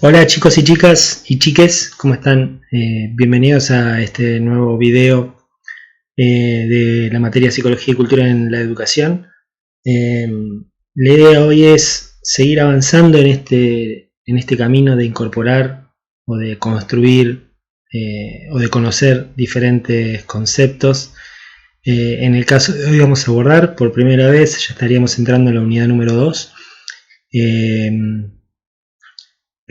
Hola chicos y chicas y chiques, ¿cómo están? Bienvenidos a este nuevo video de la materia Psicología y Cultura en la Educación. La idea hoy es seguir avanzando en este camino de incorporar o de construir o de conocer diferentes conceptos. En el caso de hoy vamos a abordar por primera vez, ya estaríamos entrando en la unidad número 2.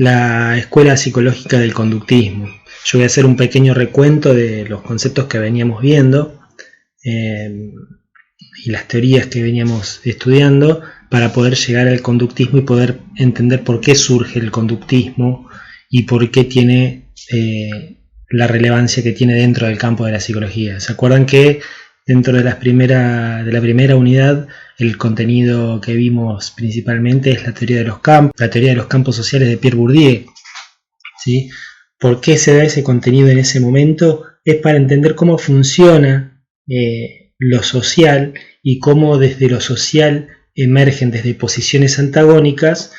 La escuela psicológica del conductismo. Yo voy a hacer un pequeño recuento de los conceptos que veníamos viendo y las teorías que veníamos estudiando para poder llegar al conductismo y poder entender por qué surge el conductismo y por qué tiene la relevancia que tiene dentro del campo de la psicología. ¿Se acuerdan que dentro de la primera unidad el contenido que vimos principalmente es la teoría de los campos sociales de Pierre Bourdieu? ¿Sí? ¿Por qué se da ese contenido en ese momento? Es para entender cómo funciona lo social y cómo desde lo social emergen desde posiciones antagónicas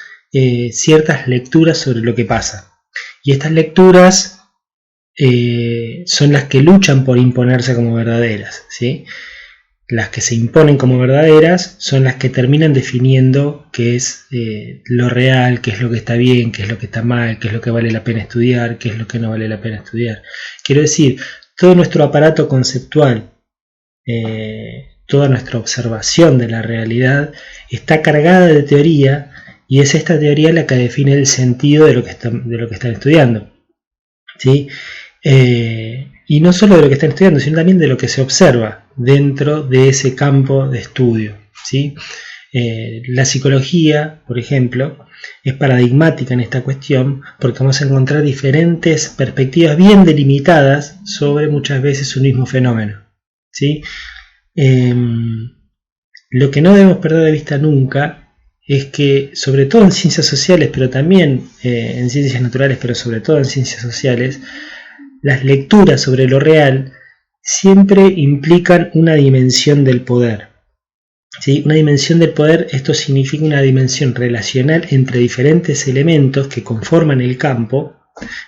ciertas lecturas sobre lo que pasa. Y estas lecturas son las que luchan por imponerse como verdaderas, ¿sí? Las que se imponen como verdaderas son las que terminan definiendo qué es lo real, qué es lo que está bien, qué es lo que está mal, qué es lo que vale la pena estudiar, qué es lo que no vale la pena estudiar. Quiero decir, todo nuestro aparato conceptual, toda nuestra observación de la realidad está cargada de teoría, y es esta teoría la que define el sentido de lo que están estudiando, ¿sí? Y no solo de lo que están estudiando, sino también de lo que se observa dentro de ese campo de estudio, ¿sí? La psicología, por ejemplo, es paradigmática en esta cuestión porque vamos a encontrar diferentes perspectivas bien delimitadas sobre muchas veces un mismo fenómeno, ¿sí? Lo que no debemos perder de vista nunca es que, sobre todo en ciencias sociales, pero también en ciencias naturales, pero sobre todo en ciencias sociales, las lecturas sobre lo real siempre implican una dimensión del poder, ¿sí? Una dimensión del poder, esto significa una dimensión relacional entre diferentes elementos que conforman el campo.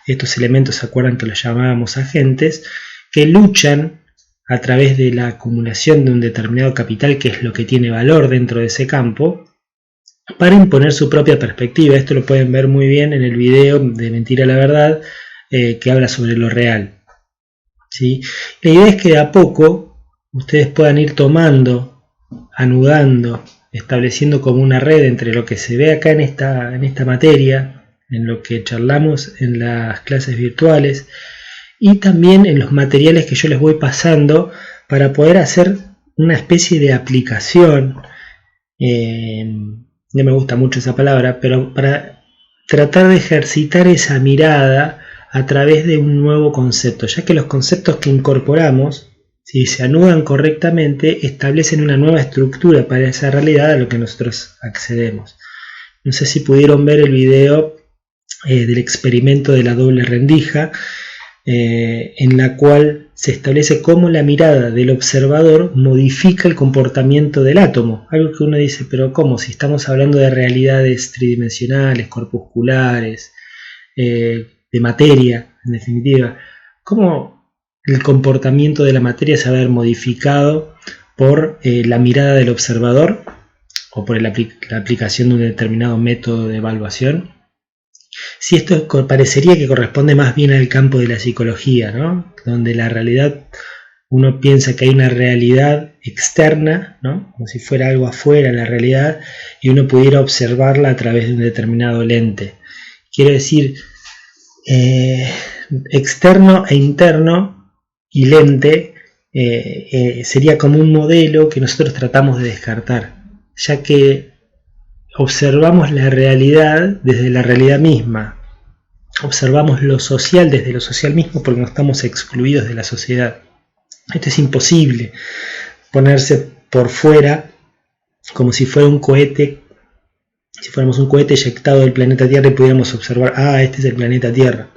Estos elementos, se acuerdan que los llamábamos agentes, que luchan a través de la acumulación de un determinado capital, que es lo que tiene valor dentro de ese campo, para imponer su propia perspectiva. Esto lo pueden ver muy bien en el video de Mentira a la Verdad, que habla sobre lo real, ¿sí? La idea es que de a poco ustedes puedan ir tomando, anudando, estableciendo como una red entre lo que se ve acá en esta materia, en lo que charlamos en las clases virtuales y también en los materiales que yo les voy pasando para poder hacer una especie de aplicación. No me gusta mucho esa palabra, pero para tratar de ejercitar esa mirada a través de un nuevo concepto, ya que los conceptos que incorporamos, si se anudan correctamente, establecen una nueva estructura para esa realidad a lo que nosotros accedemos. No sé si pudieron ver el video del experimento de la doble rendija, en la cual se establece cómo la mirada del observador modifica el comportamiento del átomo. Algo que uno dice, pero ¿cómo? Si estamos hablando de realidades tridimensionales, corpusculares, de materia, en definitiva, ¿cómo el comportamiento de la materia se va a ver modificado por la mirada del observador o por la aplicación de un determinado método de evaluación? Si esto parecería que corresponde más bien al campo de la psicología, ¿no? Donde la realidad, uno piensa que hay una realidad externa, ¿no? Como si fuera algo afuera la realidad, y uno pudiera observarla a través de un determinado lente. Quiero decir, externo e interno y lente sería como un modelo que nosotros tratamos de descartar, ya que observamos la realidad desde la realidad misma, observamos lo social desde lo social mismo porque no estamos excluidos de la sociedad. Esto es imposible, ponerse por fuera como si fuera un cohete, si fuéramos un cohete eyectado del planeta Tierra y pudiéramos observar, este es el planeta Tierra.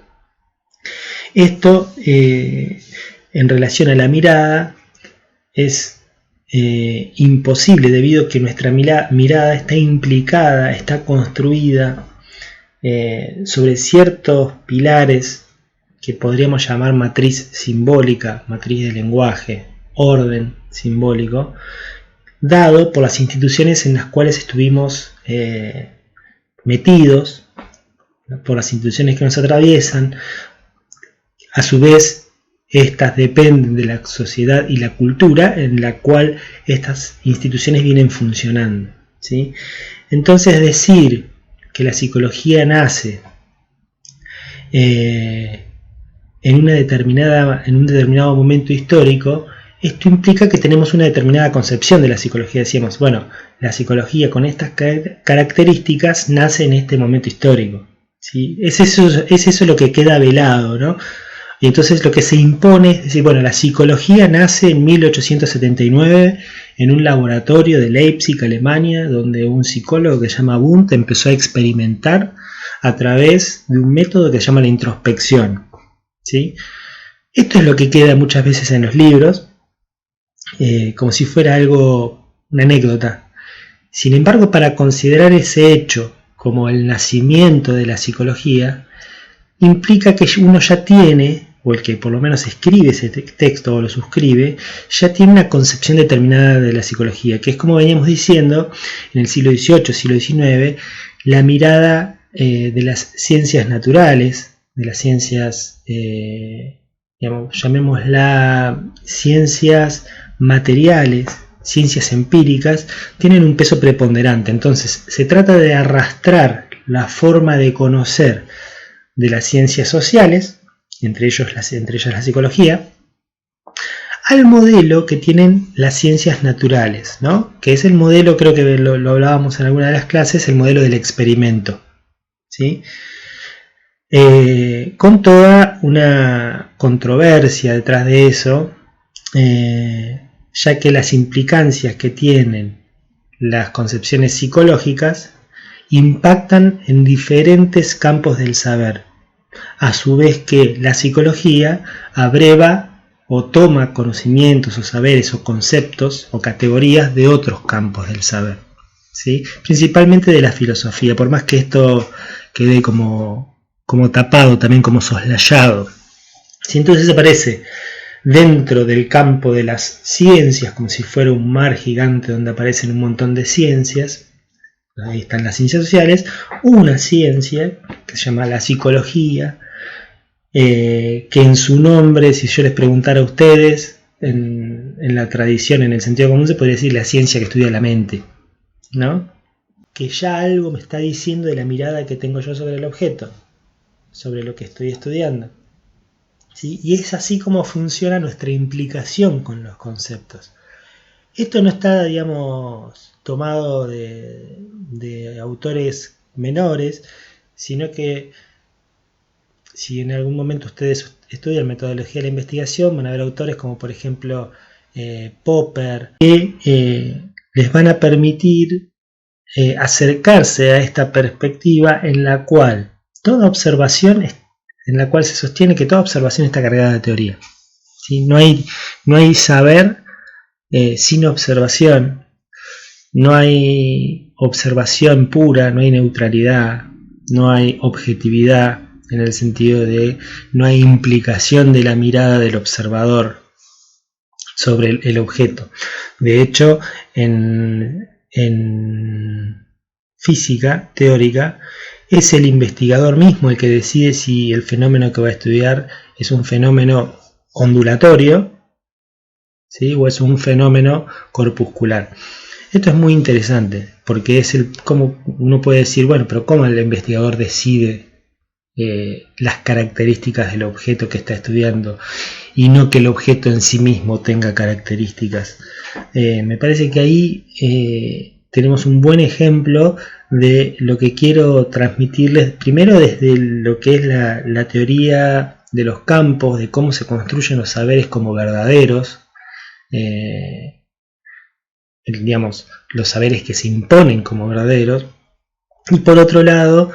Esto en relación a la mirada es imposible, debido a que nuestra mirada está implicada, está construida sobre ciertos pilares que podríamos llamar matriz simbólica, matriz de lenguaje, orden simbólico, dado por las instituciones en las cuales estuvimos metidos, por las instituciones que nos atraviesan. A su vez, estas dependen de la sociedad y la cultura en la cual estas instituciones vienen funcionando, ¿sí? Entonces, decir que la psicología nace en un determinado momento histórico, esto implica que tenemos una determinada concepción de la psicología. Decíamos, bueno, la psicología con estas características nace en este momento histórico, ¿sí? Es eso lo que queda velado, ¿no? Y entonces lo que se impone es decir, bueno, la psicología nace en 1879 en un laboratorio de Leipzig, Alemania, donde un psicólogo que se llama Wundt empezó a experimentar a través de un método que se llama la introspección, ¿sí? Esto es lo que queda muchas veces en los libros, como si fuera una anécdota. Sin embargo, para considerar ese hecho como el nacimiento de la psicología, implica que uno ya tiene, o el que por lo menos escribe ese texto o lo suscribe, ya tiene una concepción determinada de la psicología, que es, como veníamos diciendo, en el siglo XVIII, siglo XIX, la mirada de las ciencias naturales, de las ciencias, llamémoslas ciencias materiales, ciencias empíricas, tienen un peso preponderante. Entonces, se trata de arrastrar la forma de conocer de las ciencias sociales, entre ellas la psicología, al modelo que tienen las ciencias naturales, ¿no? Que es el modelo, creo que lo hablábamos en alguna de las clases, el modelo del experimento, ¿sí? Con toda una controversia detrás de eso, ya que las implicancias que tienen las concepciones psicológicas impactan en diferentes campos del saber, a su vez que la psicología abreva o toma conocimientos o saberes o conceptos o categorías de otros campos del saber, ¿sí? Principalmente de la filosofía, por más que esto quede como tapado, también como soslayado. ¿Sí? Entonces aparece dentro del campo de las ciencias, como si fuera un mar gigante donde aparecen un montón de ciencias. Ahí están las ciencias sociales, una ciencia que se llama la psicología, que en su nombre, si yo les preguntara a ustedes, en la tradición, en el sentido común, se podría decir la ciencia que estudia la mente, ¿no? Que ya algo me está diciendo de la mirada que tengo yo sobre el objeto, sobre lo que estoy estudiando, ¿sí? Y es así como funciona nuestra implicación con los conceptos. Esto no está, digamos, tomado de autores menores, sino que si en algún momento ustedes estudian metodología de la investigación, van a ver autores como por ejemplo Popper, que les van a permitir acercarse a esta perspectiva en la cual se sostiene que toda observación está cargada de teoría, ¿sí? No hay saber sin observación, no hay observación pura, no hay neutralidad, no hay objetividad, en el sentido de no hay implicación de la mirada del observador sobre el objeto. De hecho, en física teórica, es el investigador mismo el que decide si el fenómeno que va a estudiar es un fenómeno ondulatorio, ¿sí? O es un fenómeno corpuscular. Esto es muy interesante, porque es como uno puede decir, bueno, pero ¿cómo el investigador decide las características del objeto que está estudiando y no que el objeto en sí mismo tenga características? Me parece que ahí tenemos un buen ejemplo de lo que quiero transmitirles, primero desde lo que es la teoría de los campos, de cómo se construyen los saberes como verdaderos, digamos, los saberes que se imponen como verdaderos, y por otro lado,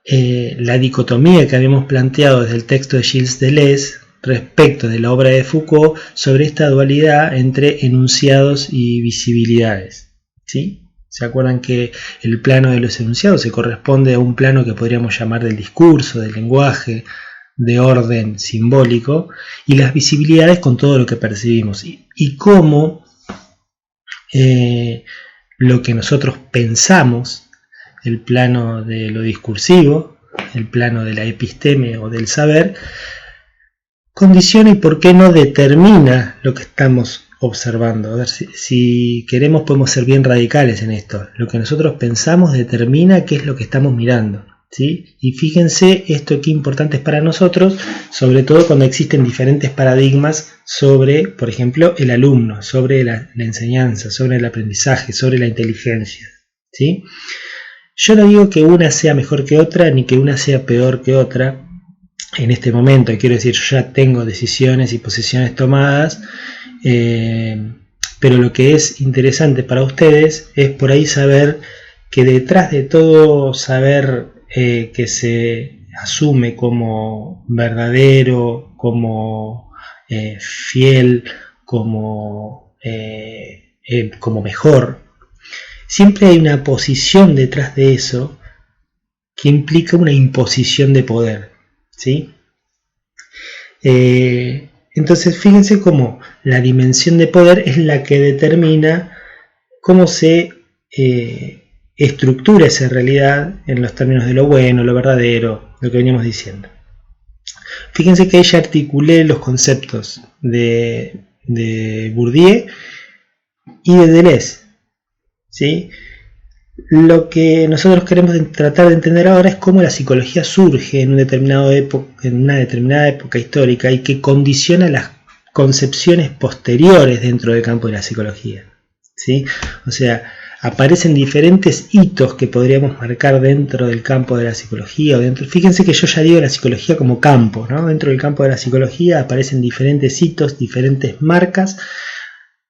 la dicotomía que habíamos planteado desde el texto de Gilles Deleuze respecto de la obra de Foucault sobre esta dualidad entre enunciados y visibilidades, ¿sí? ¿Se acuerdan que el plano de los enunciados se corresponde a un plano que podríamos llamar del discurso, del lenguaje, de orden simbólico, y las visibilidades con todo lo que percibimos? Y cómo lo que nosotros pensamos, el plano de lo discursivo, el plano de la episteme o del saber, condiciona y por qué no determina lo que estamos observando. A ver, si queremos podemos ser bien radicales en esto. Lo que nosotros pensamos determina qué es lo que estamos mirando, ¿sí? Y fíjense esto qué importante es para nosotros, sobre todo cuando existen diferentes paradigmas sobre, por ejemplo, el alumno, sobre la enseñanza, sobre el aprendizaje, sobre la inteligencia, ¿sí? Yo no digo que una sea mejor que otra, ni que una sea peor que otra. En este momento, quiero decir, yo ya tengo decisiones y posiciones tomadas, pero lo que es interesante para ustedes es por ahí saber que detrás de todo saber que se asume como verdadero, como fiel, como mejor, siempre hay una posición detrás de eso que implica una imposición de poder, ¿sí? Entonces fíjense cómo la dimensión de poder es la que determina cómo se estructura esa realidad en los términos de lo bueno, lo verdadero, lo que veníamos diciendo. Fíjense que ella articulé los conceptos de Bourdieu y de Deleuze, ¿sí? Lo que nosotros queremos tratar de entender ahora es cómo la psicología surge en una determinada época histórica y que condiciona las concepciones posteriores dentro del campo de la psicología, ¿sí? O sea, aparecen diferentes hitos que podríamos marcar dentro del campo de la psicología. Fíjense que yo ya digo la psicología como campo, ¿no? Dentro del campo de la psicología aparecen diferentes hitos, diferentes marcas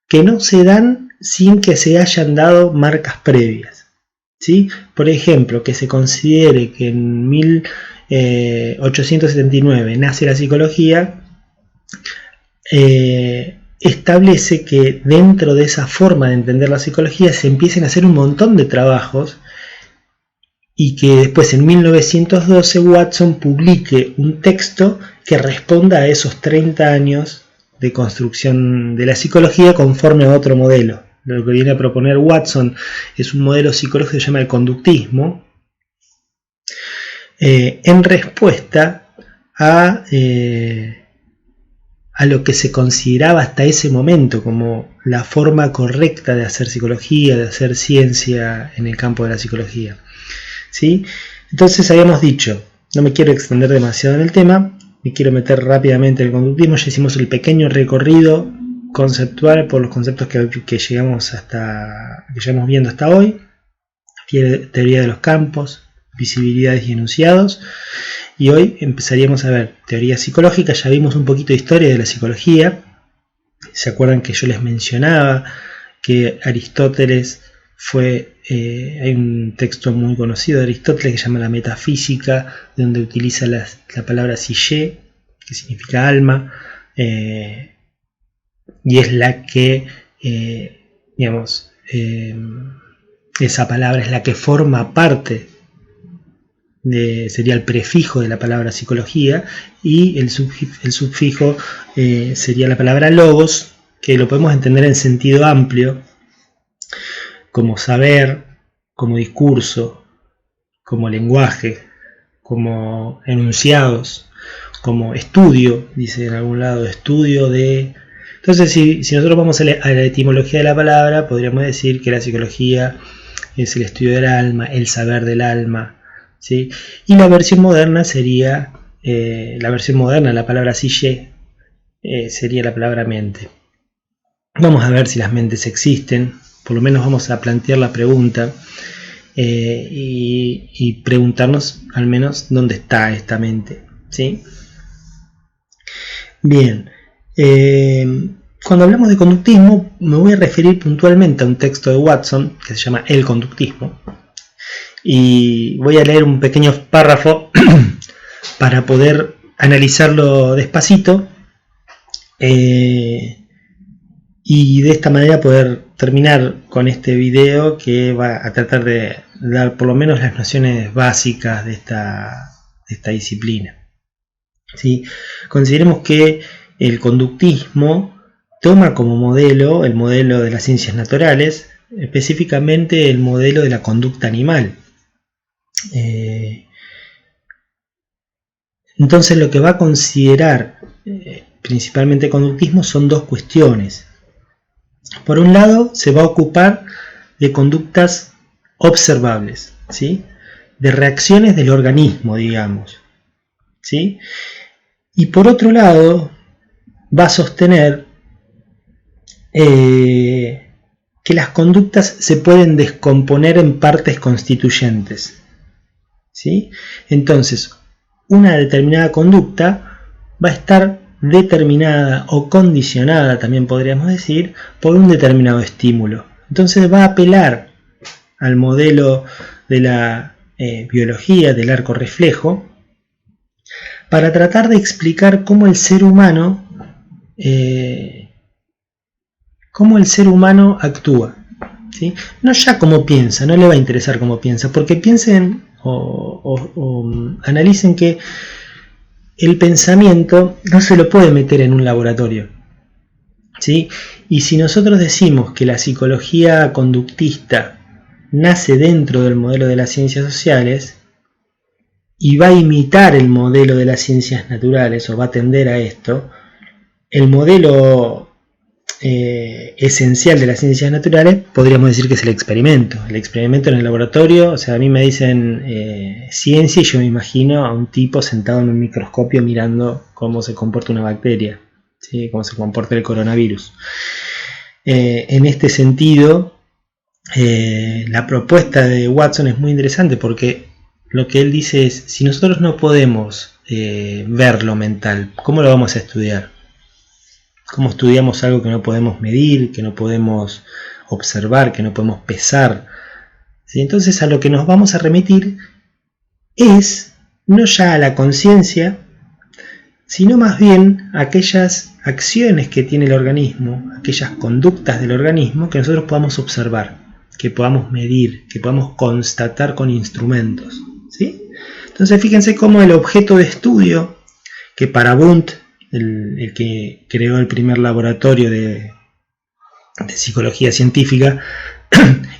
que no se dan sin que se hayan dado marcas previas, ¿sí? Por ejemplo, que se considere que en 1879 nace la psicología, establece que dentro de esa forma de entender la psicología se empiecen a hacer un montón de trabajos y que después en 1912 Watson publique un texto que responda a esos 30 años de construcción de la psicología conforme a otro modelo. Lo que viene a proponer Watson es un modelo psicológico que se llama el conductismo, en respuesta a lo que se consideraba hasta ese momento como la forma correcta de hacer psicología, de hacer ciencia en el campo de la psicología, ¿sí? Entonces habíamos dicho, no me quiero extender demasiado en el tema, me quiero meter rápidamente en el conductismo. Ya hicimos el pequeño recorrido conceptual por los conceptos que llegamos viendo hasta hoy: teoría de los campos, visibilidades y enunciados. Y hoy empezaríamos a ver teoría psicológica. Ya vimos un poquito de historia de la psicología. ¿Se acuerdan que yo les mencionaba que Aristóteles hay un texto muy conocido de Aristóteles que se llama La Metafísica, donde utiliza la palabra psyché, que significa alma, y es la que, esa palabra es la que forma parte sería el prefijo de la palabra psicología, y el sufijo sería la palabra logos, que lo podemos entender en sentido amplio, como saber, como discurso, como lenguaje, como enunciados, como estudio, dice en algún lado, estudio de... Entonces, si nosotros vamos a la etimología de la palabra, podríamos decir que la psicología es el estudio del alma, el saber del alma, ¿sí? Y la versión moderna sería, la palabra psyché, sería la palabra mente. Vamos a ver si las mentes existen, por lo menos vamos a plantear la pregunta y preguntarnos al menos dónde está esta mente, ¿sí? Bien, cuando hablamos de conductismo me voy a referir puntualmente a un texto de Watson que se llama El conductismo, y voy a leer un pequeño párrafo para poder analizarlo despacito y y de esta manera poder terminar con este video que va a tratar de dar por lo menos las nociones básicas de esta disciplina. ¿Sí? Consideremos que el conductismo toma como modelo el modelo de las ciencias naturales, específicamente el modelo de la conducta animal. Entonces lo que va a considerar principalmente conductismo son dos cuestiones. Por un lado, se va a ocupar de conductas observables, ¿sí? De reacciones del organismo, digamos, ¿sí? Y por otro lado, va a sostener que las conductas se pueden descomponer en partes constituyentes, ¿sí? Entonces, una determinada conducta va a estar determinada o condicionada, también podríamos decir, por un determinado estímulo. Entonces va a apelar al modelo de la biología del arco reflejo para tratar de explicar cómo el ser humano actúa, ¿sí? No ya cómo piensa, no le va a interesar cómo piensa, porque piensen o analicen que el pensamiento no se lo puede meter en un laboratorio, ¿sí? Y si nosotros decimos que la psicología conductista nace dentro del modelo de las ciencias sociales y va a imitar el modelo de las ciencias naturales o va a tender a esto, el modelo esencial de las ciencias naturales podríamos decir que es el experimento en el laboratorio. O sea, a mí me dicen ciencia y yo me imagino a un tipo sentado en un microscopio mirando cómo se comporta una bacteria, ¿sí? Cómo se comporta el coronavirus. En este sentido, la propuesta de Watson es muy interesante porque lo que él dice es, si nosotros no podemos ver lo mental, ¿cómo lo vamos a estudiar? ¿Cómo estudiamos algo que no podemos medir, que no podemos observar, que no podemos pesar? ¿Sí? Entonces a lo que nos vamos a remitir es no ya a la conciencia, sino más bien a aquellas acciones que tiene el organismo, aquellas conductas del organismo que nosotros podamos observar, que podamos medir, que podamos constatar con instrumentos, ¿sí? Entonces fíjense cómo el objeto de estudio que para Wundt, el que creó el primer laboratorio de psicología científica,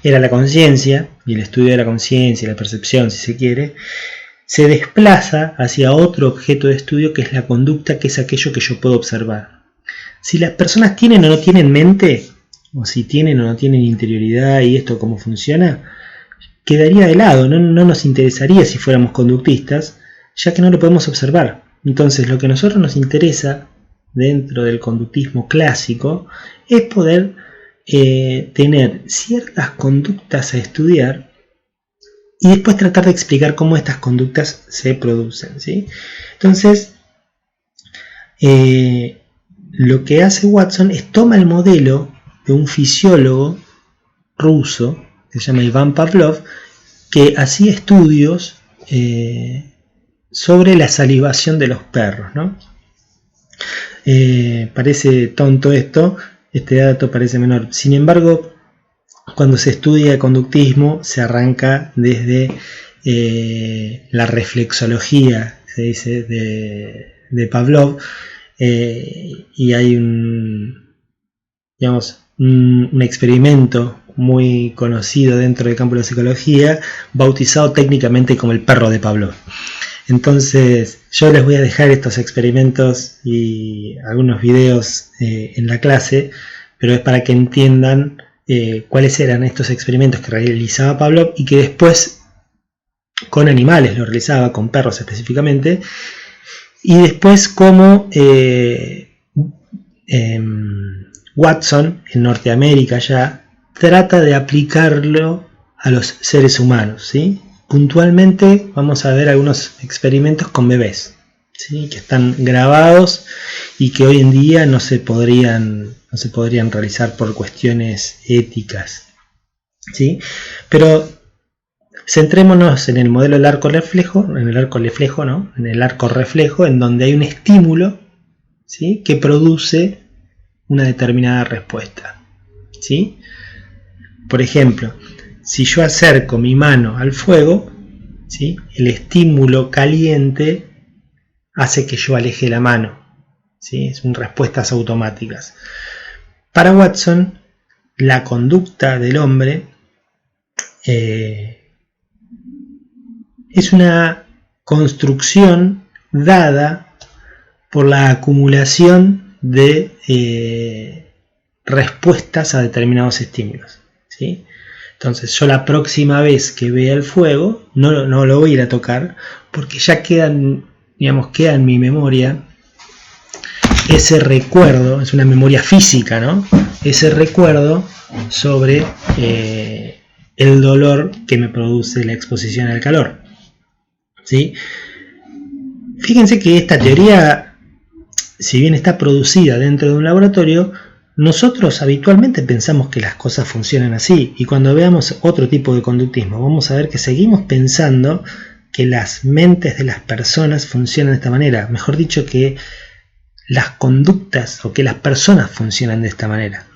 era la conciencia, y el estudio de la conciencia y la percepción, si se quiere, se desplaza hacia otro objeto de estudio que es la conducta, que es aquello que yo puedo observar. Si las personas tienen o no tienen mente, o si tienen o no tienen interioridad y esto cómo funciona, quedaría de lado, no nos interesaría si fuéramos conductistas, ya que no lo podemos observar. Entonces lo que a nosotros nos interesa dentro del conductismo clásico es poder tener ciertas conductas a estudiar y después tratar de explicar cómo estas conductas se producen, ¿sí? Entonces lo que hace Watson es toma el modelo de un fisiólogo ruso que se llama Ivan Pavlov, que hacía estudios sobre la salivación de los perros, ¿no? Parece tonto esto, este dato parece menor. Sin embargo, cuando se estudia conductismo se arranca desde la reflexología, se dice, de Pavlov, y hay un experimento muy conocido dentro del campo de la psicología, bautizado técnicamente como el perro de Pavlov. Entonces yo les voy a dejar estos experimentos y algunos videos en la clase, pero es para que entiendan cuáles eran estos experimentos que realizaba Pavlov y que después con animales lo realizaba, con perros específicamente, y después cómo Watson en Norteamérica ya trata de aplicarlo a los seres humanos, ¿sí? Puntualmente vamos a ver algunos experimentos con bebés, ¿sí? Que están grabados y que hoy en día no se podrían realizar por cuestiones éticas, ¿sí? Pero centrémonos en el modelo del arco reflejo, en el arco reflejo, en donde hay un estímulo, ¿sí? Que produce una determinada respuesta, ¿sí? Por ejemplo, si yo acerco mi mano al fuego, ¿sí?, el estímulo caliente hace que yo aleje la mano, ¿sí? Son respuestas automáticas. Para Watson, la conducta del hombre es una construcción dada por la acumulación de respuestas a determinados estímulos, ¿sí? Entonces yo la próxima vez que vea el fuego no lo voy a ir a tocar, porque ya queda en mi memoria ese recuerdo, es una memoria física, ¿no? Ese recuerdo sobre el dolor que me produce la exposición al calor, ¿sí? Fíjense que esta teoría, si bien está producida dentro de un laboratorio, nosotros habitualmente pensamos que las cosas funcionan así, y cuando veamos otro tipo de conductismo vamos a ver que seguimos pensando que las mentes de las personas funcionan de esta manera, mejor dicho, que las conductas o que las personas funcionan de esta manera,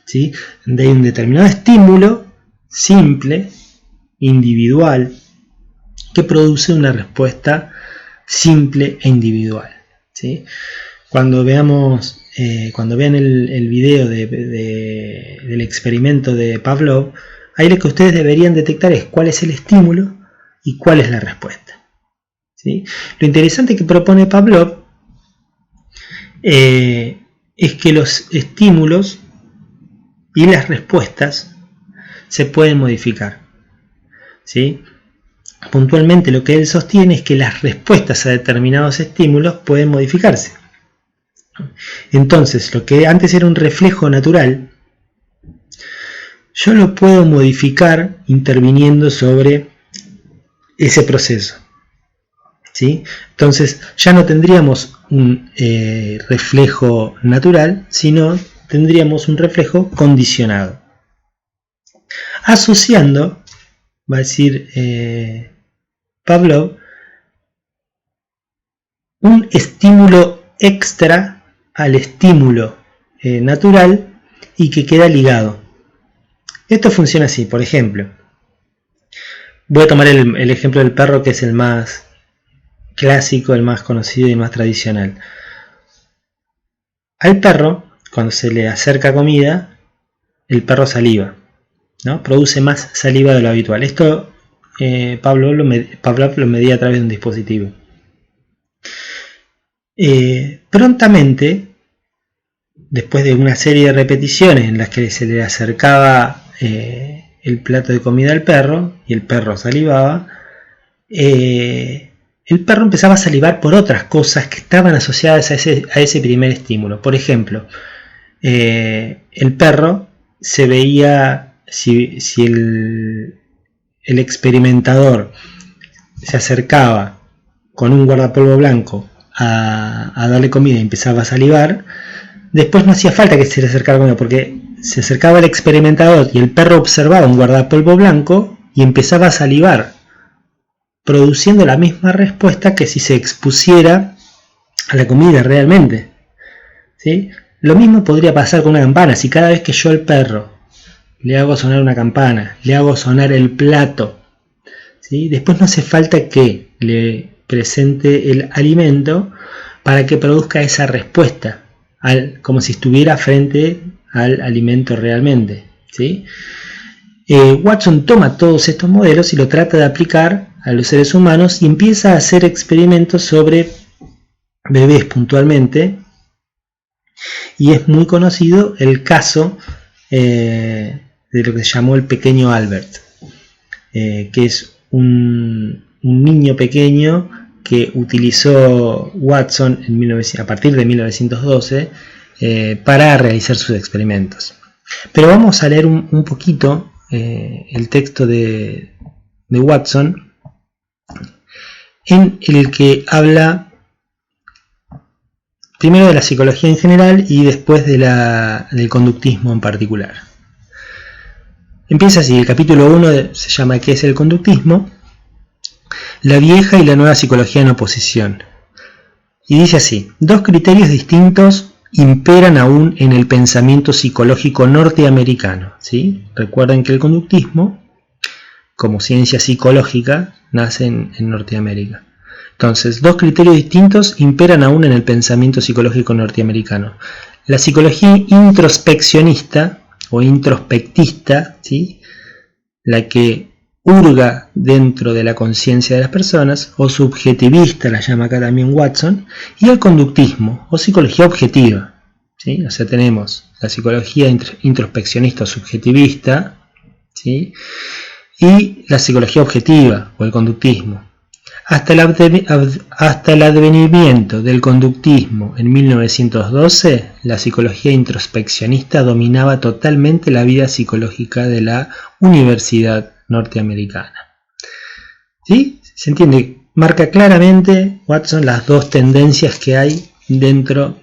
¿sí? De un determinado estímulo simple, individual, que produce una respuesta simple e individual, ¿sí? Cuando vean el video del experimento de Pavlov, ahí lo que ustedes deberían detectar es cuál es el estímulo y cuál es la respuesta, ¿sí? Lo interesante que propone Pavlov es que los estímulos y las respuestas se pueden modificar, ¿sí? Puntualmente lo que él sostiene es que las respuestas a determinados estímulos pueden modificarse. Entonces, lo que antes era un reflejo natural, yo lo puedo modificar interviniendo sobre ese proceso, ¿sí? Entonces, ya no tendríamos un reflejo natural, sino tendríamos un reflejo condicionado. Asociando, va a decir Pavlov, un estímulo extra al estímulo natural y que queda ligado. Esto funciona así, por ejemplo, voy a tomar el ejemplo del perro, que es el más clásico, el más conocido y el más tradicional. Al perro, cuando se le acerca comida, el perro saliva, ¿no? Produce más saliva de lo habitual. Esto Pavlov lo medía a través de un dispositivo. Prontamente, después de una serie de repeticiones en las que se le acercaba el plato de comida al perro y el perro salivaba, el perro empezaba a salivar por otras cosas que estaban asociadas a ese primer estímulo. Por ejemplo, el perro se veía, si el experimentador se acercaba con un guardapolvo blanco a darle comida y empezaba a salivar, después no hacía falta que se le acercara comida, porque se acercaba el experimentador y el perro observaba un guardapolvo blanco y empezaba a salivar, produciendo la misma respuesta que si se expusiera a la comida realmente, ¿sí? Lo mismo podría pasar con una campana. Si cada vez que yo al perro le hago sonar una campana, le hago sonar el plato, ¿sí?, después no hace falta que le presente el alimento para que produzca esa respuesta, como si estuviera frente al alimento realmente, ¿sí? Watson toma todos estos modelos y lo trata de aplicar a los seres humanos y empieza a hacer experimentos sobre bebés puntualmente, y es muy conocido el caso de lo que se llamó el pequeño Albert, que es un niño pequeño que utilizó Watson a partir de 1912 para realizar sus experimentos. Pero vamos a leer un poquito el texto de Watson, en el que habla primero de la psicología en general y después del conductismo en particular. Empieza así, el capítulo 1 se llama ¿Qué es el conductismo? La vieja y la nueva psicología en oposición. Y dice así: dos criterios distintos imperan aún en el pensamiento psicológico norteamericano, ¿sí? Recuerden que el conductismo, como ciencia psicológica, nace en Norteamérica. Entonces, dos criterios distintos imperan aún en el pensamiento psicológico norteamericano. La psicología introspeccionista o introspectista, ¿sí? La que hurga dentro de la conciencia de las personas, o subjetivista, la llama acá también Watson, y el conductismo o psicología objetiva, ¿sí? O sea, tenemos la psicología introspeccionista o subjetivista, ¿sí? Y la psicología objetiva o el conductismo. Hasta el advenimiento del conductismo en 1912, la psicología introspeccionista dominaba totalmente la vida psicológica de la Universidad norteamericana. ¿Sí? ¿Se entiende? Marca claramente Watson las dos tendencias que hay dentro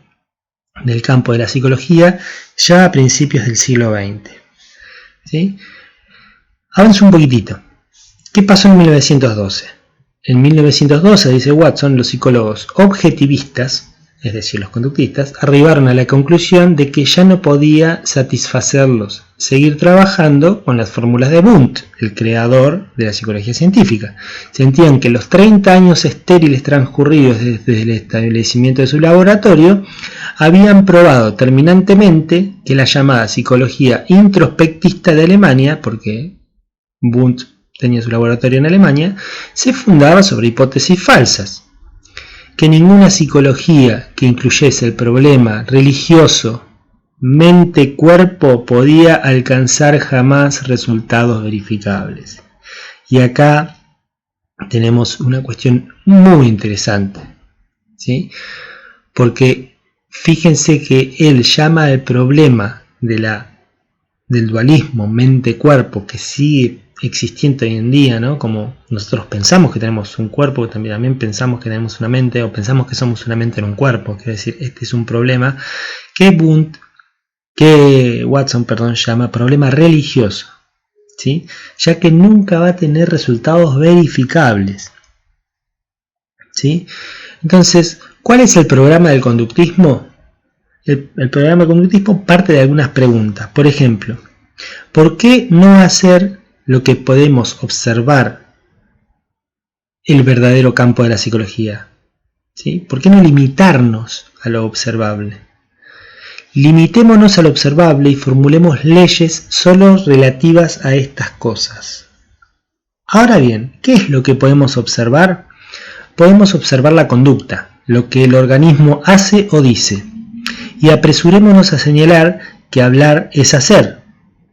del campo de la psicología ya a principios del siglo XX. ¿Sí? Avanzo un poquitito. ¿Qué pasó en 1912? En 1912, dice Watson, los psicólogos objetivistas, es decir, los conductistas, arribaron a la conclusión de que ya no podía satisfacerlos seguir trabajando con las fórmulas de Wundt, el creador de la psicología científica. Sentían que los 30 años estériles transcurridos desde el establecimiento de su laboratorio habían probado terminantemente que la llamada psicología introspectista de Alemania, porque Wundt tenía su laboratorio en Alemania, se fundaba sobre hipótesis falsas, que ninguna psicología que incluyese el problema religioso mente-cuerpo podía alcanzar jamás resultados verificables. Y acá tenemos una cuestión muy interesante, ¿sí? Porque fíjense que él llama el problema del dualismo mente-cuerpo, que sigue existiendo hoy en día, ¿no? Como nosotros pensamos que tenemos un cuerpo, también pensamos que tenemos una mente, o pensamos que somos una mente en un cuerpo. Quiero decir, este es un problema que Watson llama problema religioso, ¿sí? Ya que nunca va a tener resultados verificables, ¿sí? Entonces, ¿cuál es el programa del conductismo? El programa del conductismo parte de algunas preguntas. Por ejemplo, ¿por qué no hacer lo que podemos observar el verdadero campo de la psicología? ¿Sí? ¿Por qué no limitarnos a lo observable? Limitémonos a lo observable y formulemos leyes solo relativas a estas cosas. Ahora bien, ¿qué es lo que podemos observar? Podemos observar la conducta, lo que el organismo hace o dice, y apresurémonos a señalar que hablar es hacer,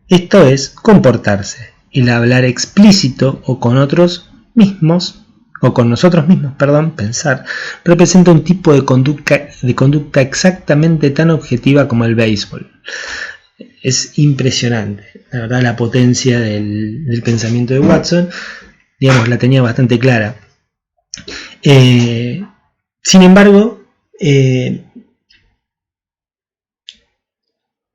esto es comportarse. El hablar explícito o con otros mismos, o con nosotros mismos, pensar, representa un tipo de conducta exactamente tan objetiva como el béisbol. Es impresionante, la verdad, la potencia del pensamiento de Watson, digamos, la tenía bastante clara. Sin embargo,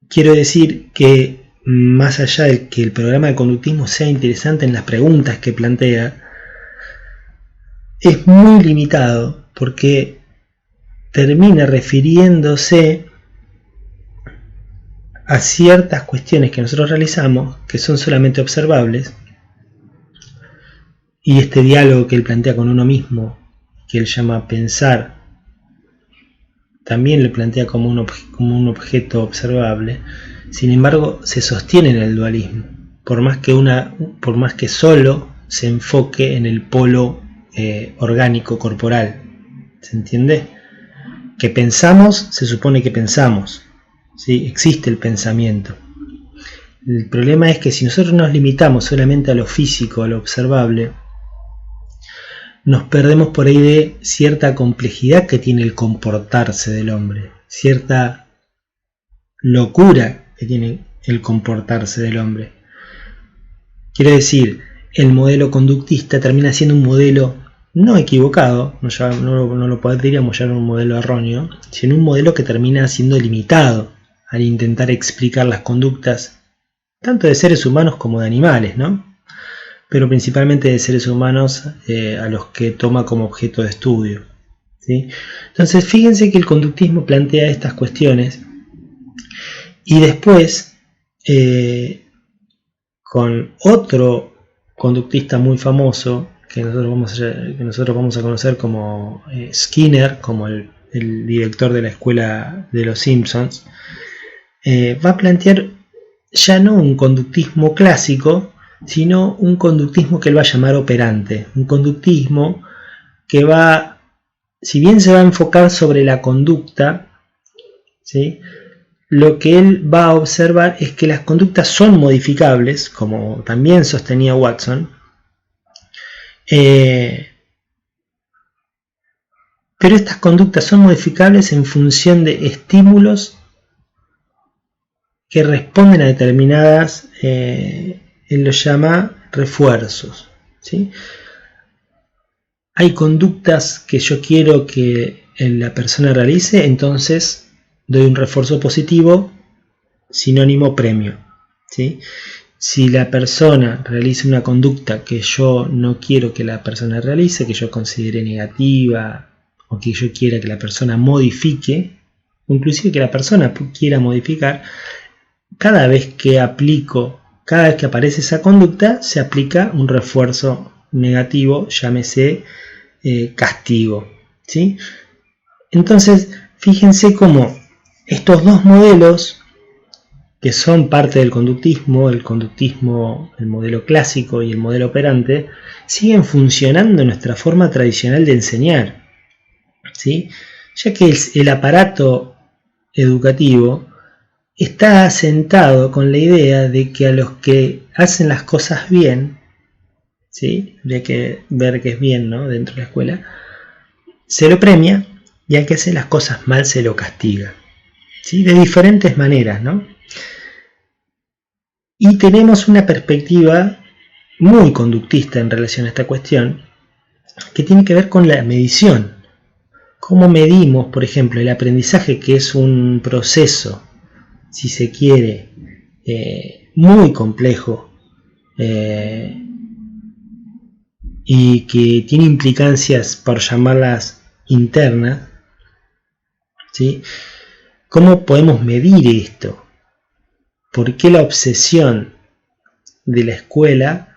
quiero decir que más allá de que el programa de conductismo sea interesante en las preguntas que plantea, es muy limitado porque termina refiriéndose a ciertas cuestiones que nosotros realizamos que son solamente observables, y este diálogo que él plantea con uno mismo, que él llama pensar, también lo plantea como un objeto observable. Sin embargo, se sostiene en el dualismo, por más que solo se enfoque en el polo orgánico corporal. ¿Se entiende? Que pensamos, se supone que pensamos, ¿sí? Existe el pensamiento. El problema es que si nosotros nos limitamos solamente a lo físico, a lo observable, nos perdemos por ahí de cierta complejidad que tiene el comportarse del hombre, cierta locura que tiene el comportarse del hombre. Quiero decir, el modelo conductista termina siendo un modelo no equivocado, no lo podríamos llamar un modelo erróneo, sino un modelo que termina siendo limitado al intentar explicar las conductas tanto de seres humanos como de animales, ¿no? Pero principalmente de seres humanos a los que toma como objeto de estudio. ¿sí? Entonces fíjense que el conductismo plantea estas cuestiones y después con otro conductista muy famoso que nosotros vamos a conocer como Skinner, como el director de la escuela de los Simpsons, va a plantear ya no un conductismo clásico, sino un conductismo que él va a llamar operante, un conductismo que va, si bien se va a enfocar sobre la conducta, ¿sí?, lo que él va a observar es que las conductas son modificables, como también sostenía Watson, pero estas conductas son modificables en función de estímulos que responden a determinadas, él los llama refuerzos, ¿sí? Hay conductas que yo quiero que la persona realice, entonces doy un refuerzo positivo, sinónimo premio, ¿sí? Si la persona realiza una conducta que yo no quiero que la persona realice, que yo considere negativa, o que yo quiera que la persona modifique, inclusive que la persona quiera modificar, cada vez que aparece esa conducta, se aplica un refuerzo negativo, llámese castigo, ¿sí? Entonces, fíjense cómo estos dos modelos, que son parte del conductismo, el modelo clásico y el modelo operante, siguen funcionando en nuestra forma tradicional de enseñar, ¿sí? Ya que el aparato educativo está asentado con la idea de que a los que hacen las cosas bien, ¿sí?, de que ver que es bien, ¿no?, dentro de la escuela, se lo premia, y al que hace las cosas mal se lo castiga, ¿sí?, de diferentes maneras, ¿no? Y tenemos una perspectiva muy conductista en relación a esta cuestión, que tiene que ver con la medición. ¿Cómo medimos, por ejemplo, el aprendizaje, que es un proceso, si se quiere, muy complejo, y que tiene implicancias, por llamarlas internas, ¿sí? ¿Cómo podemos medir esto? ¿Por qué la obsesión de la escuela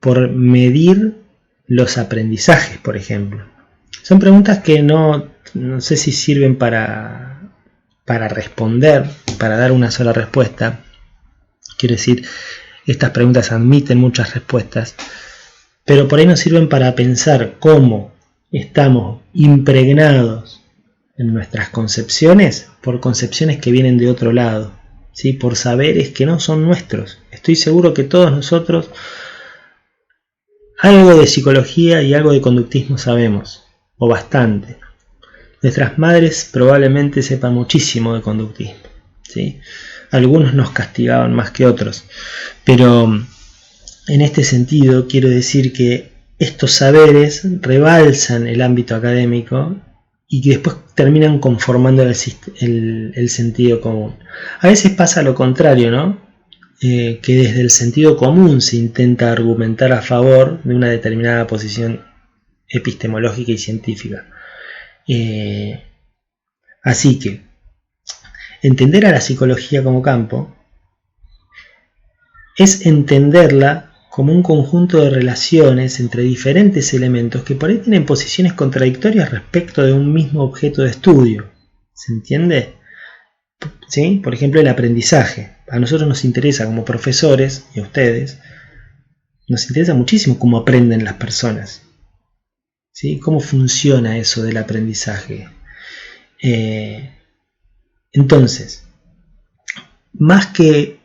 por medir los aprendizajes, por ejemplo? Son preguntas que no sé si sirven para responder, para dar una sola respuesta. Quiero decir, estas preguntas admiten muchas respuestas, pero por ahí nos sirven para pensar cómo estamos impregnados en nuestras concepciones por concepciones que vienen de otro lado, ¿sí?, por saberes que no son nuestros. Estoy seguro que todos nosotros algo de psicología y algo de conductismo sabemos, o bastante. Nuestras madres probablemente sepan muchísimo de conductismo, ¿sí? Algunos nos castigaban más que otros, pero en este sentido quiero decir que estos saberes rebalsan el ámbito académico y que después terminan conformando el sentido común. A veces pasa lo contrario, ¿no? Que desde el sentido común se intenta argumentar a favor de una determinada posición epistemológica y científica. Así que entender a la psicología como campo es entenderla como un conjunto de relaciones entre diferentes elementos que por ahí tienen posiciones contradictorias respecto de un mismo objeto de estudio. ¿Se entiende? ¿Sí? Por ejemplo, el aprendizaje. A nosotros nos interesa como profesores, y a ustedes, nos interesa muchísimo cómo aprenden las personas, ¿sí? Cómo funciona eso del aprendizaje. Entonces, más que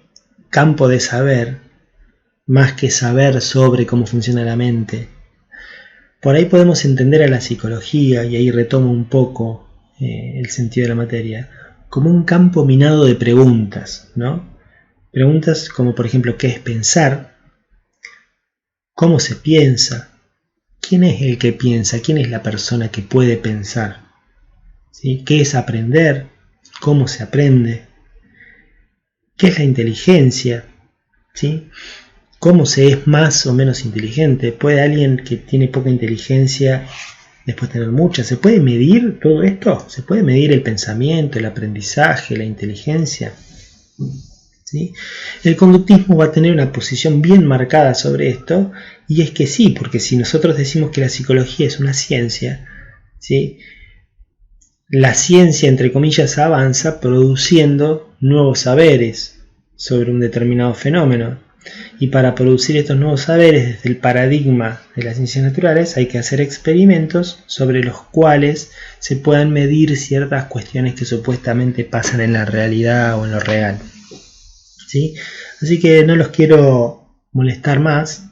campo de saber, más que saber sobre cómo funciona la mente, por ahí podemos entender a la psicología, y ahí retomo un poco el sentido de la materia, como un campo minado de preguntas, ¿no? Preguntas como, por ejemplo, ¿qué es pensar? ¿Cómo se piensa? ¿Quién es el que piensa? ¿Quién es la persona que puede pensar? ¿Sí? ¿Qué es aprender? ¿Cómo se aprende? ¿Qué es la inteligencia? ¿Sí? ¿Cómo se es más o menos inteligente? ¿Puede alguien que tiene poca inteligencia después tener muchas. ¿Se puede medir todo esto? ¿Se puede medir el pensamiento, el aprendizaje, la inteligencia? ¿Sí? El conductismo va a tener una posición bien marcada sobre esto, y es que sí, porque si nosotros decimos que la psicología es una ciencia, ¿sí?, la ciencia, entre comillas, avanza produciendo nuevos saberes sobre un determinado fenómeno. Y para producir estos nuevos saberes desde el paradigma de las ciencias naturales hay que hacer experimentos sobre los cuales se puedan medir ciertas cuestiones que supuestamente pasan en la realidad o en lo real. ¿Sí? Así que no los quiero molestar más.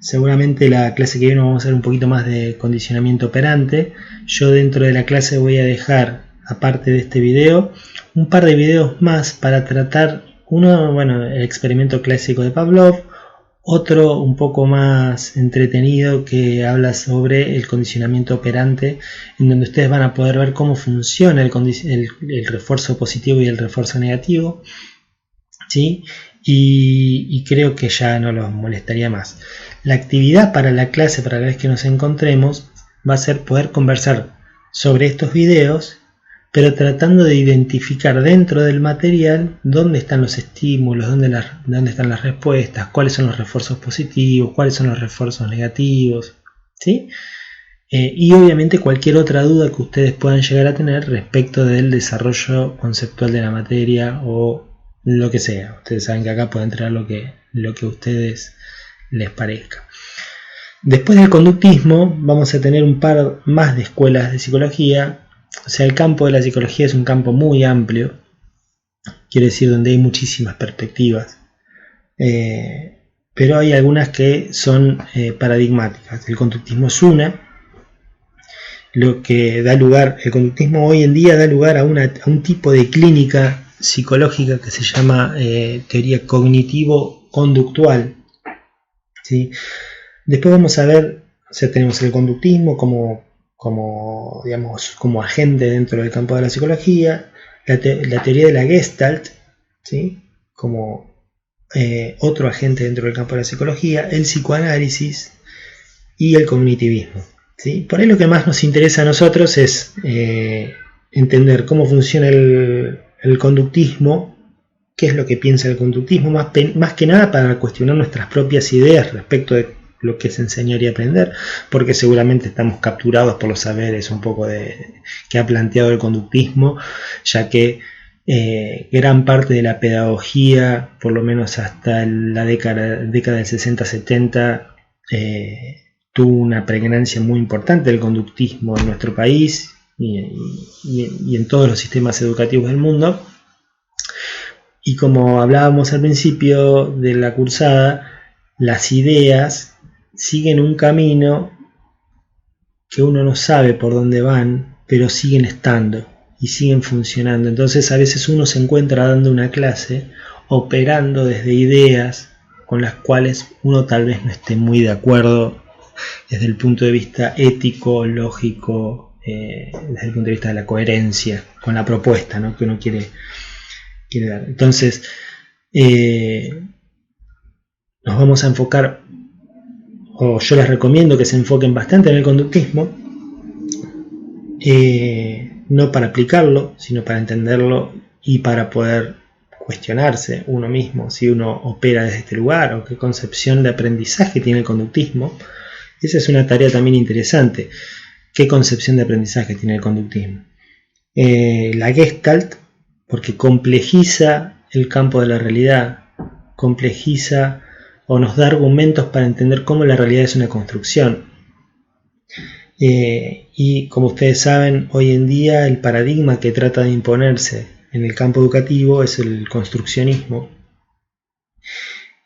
Seguramente la clase que viene vamos a hacer un poquito más de condicionamiento operante. Yo dentro de la clase voy a dejar, aparte de este video, un par de videos más para tratar uno, bueno, el experimento clásico de Pavlov, otro un poco más entretenido que habla sobre el condicionamiento operante, en donde ustedes van a poder ver cómo funciona el refuerzo positivo y el refuerzo negativo, ¿sí? Y creo que ya no los molestaría más. La actividad para la clase, para la vez que nos encontremos, va a ser poder conversar sobre estos videos, pero tratando de identificar dentro del material dónde están los estímulos, dónde están las respuestas, cuáles son los refuerzos positivos, cuáles son los refuerzos negativos, ¿sí? Y obviamente cualquier otra duda que ustedes puedan llegar a tener respecto del desarrollo conceptual de la materia o lo que sea. Ustedes saben que acá puede entrar lo que a ustedes les parezca. Después del conductismo vamos a tener un par más de escuelas de psicología. O sea, el campo de la psicología es un campo muy amplio, quiere decir donde hay muchísimas perspectivas, pero hay algunas que son paradigmáticas. El conductismo es una, lo que da lugar, el conductismo hoy en día da lugar a un tipo de clínica psicológica que se llama teoría cognitivo-conductual, ¿sí? Después vamos a ver, o sea, tenemos el conductismo como agente dentro del campo de la psicología, la teoría de la Gestalt, ¿sí?, como otro agente dentro del campo de la psicología, el psicoanálisis y el cognitivismo, ¿sí? Por ahí lo que más nos interesa a nosotros es entender cómo funciona el conductismo, qué es lo que piensa el conductismo, más que nada para cuestionar nuestras propias ideas respecto de lo que es enseñar y aprender, porque seguramente estamos capturados por los saberes un poco que ha planteado el conductismo, ya que gran parte de la pedagogía, por lo menos hasta la década del 60-70, tuvo una pregnancia muy importante del conductismo en nuestro país y en todos los sistemas educativos del mundo. Y como hablábamos al principio de la cursada, las ideas siguen un camino que uno no sabe por dónde van, pero siguen estando y siguen funcionando. Entonces a veces uno se encuentra dando una clase operando desde ideas con las cuales uno tal vez no esté muy de acuerdo desde el punto de vista ético, lógico, desde el punto de vista de la coherencia con la propuesta, ¿no?, que uno quiere dar. Entonces nos vamos a enfocar, o yo les recomiendo que se enfoquen bastante en el conductismo, no para aplicarlo, sino para entenderlo y para poder cuestionarse uno mismo si uno opera desde este lugar o qué concepción de aprendizaje tiene el conductismo. Esa es una tarea también interesante. ¿Qué concepción de aprendizaje tiene el conductismo? La Gestalt, porque complejiza el campo de la realidad, complejiza o nos da argumentos para entender cómo la realidad es una construcción. Y como ustedes saben, hoy en día el paradigma que trata de imponerse en el campo educativo es el construccionismo.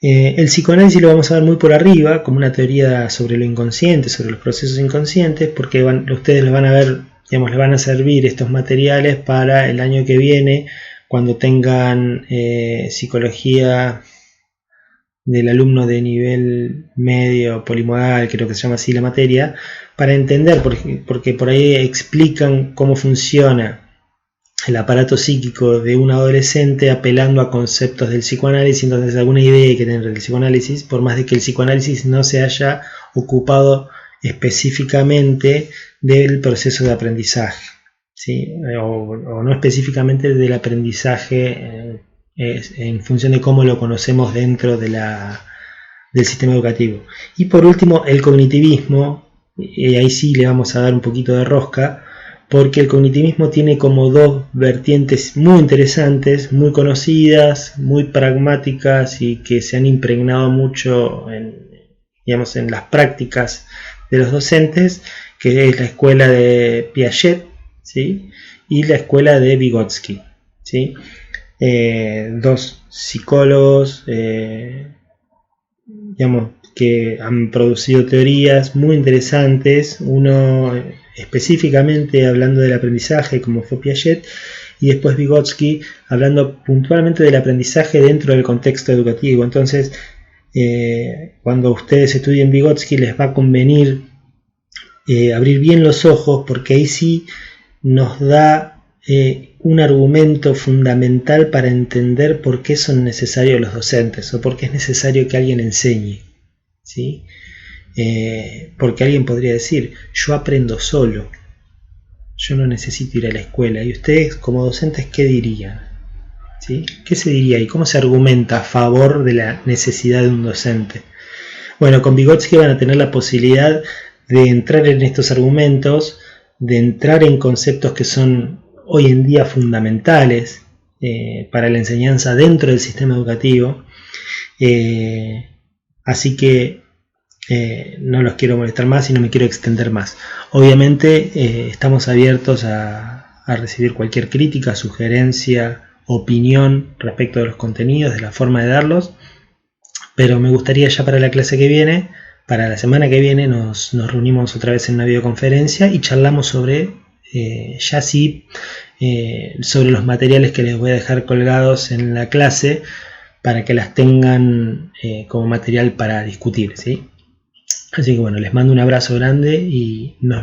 El psicoanálisis lo vamos a ver muy por arriba, como una teoría sobre lo inconsciente, sobre los procesos inconscientes, porque ustedes les van a ver, digamos, les van a servir estos materiales para el año que viene, cuando tengan psicología del alumno de nivel medio polimodal, creo que se llama así la materia, para entender, porque por ahí explican cómo funciona el aparato psíquico de un adolescente apelando a conceptos del psicoanálisis. Entonces alguna idea hay que tener del psicoanálisis, por más de que el psicoanálisis no se haya ocupado específicamente del proceso de aprendizaje, ¿sí? O no específicamente del aprendizaje en función de cómo lo conocemos dentro de del sistema educativo. Y por último, el cognitivismo, y ahí sí le vamos a dar un poquito de rosca, porque el cognitivismo tiene como dos vertientes muy interesantes, muy conocidas, muy pragmáticas y que se han impregnado mucho en las prácticas de los docentes, que es la escuela de Piaget, ¿sí? Y la escuela de Vygotsky, ¿sí? Dos psicólogos que han producido teorías muy interesantes, uno específicamente hablando del aprendizaje como fue Piaget, y después Vygotsky hablando puntualmente del aprendizaje dentro del contexto educativo. Entonces, cuando ustedes estudien Vygotsky les va a convenir abrir bien los ojos, porque ahí sí nos da un argumento fundamental para entender por qué son necesarios los docentes o por qué es necesario que alguien enseñe, ¿sí? Porque alguien podría decir, yo aprendo solo, yo no necesito ir a la escuela. Y ustedes como docentes, ¿qué dirían? ¿Sí? ¿Qué se diría y cómo se argumenta a favor de la necesidad de un docente? Bueno, con Vygotsky van a tener la posibilidad de entrar en estos argumentos, de entrar en conceptos que son hoy en día fundamentales para la enseñanza dentro del sistema educativo. Así que no los quiero molestar más y no me quiero extender más. Obviamente estamos abiertos a recibir cualquier crítica, sugerencia, opinión respecto de los contenidos, de la forma de darlos, pero me gustaría ya para la clase que viene, para la semana que viene, nos reunimos otra vez en una videoconferencia y charlamos sobre sobre los materiales que les voy a dejar colgados en la clase para que las tengan como material para discutir, ¿sí? Así que bueno, les mando un abrazo grande y nos vemos.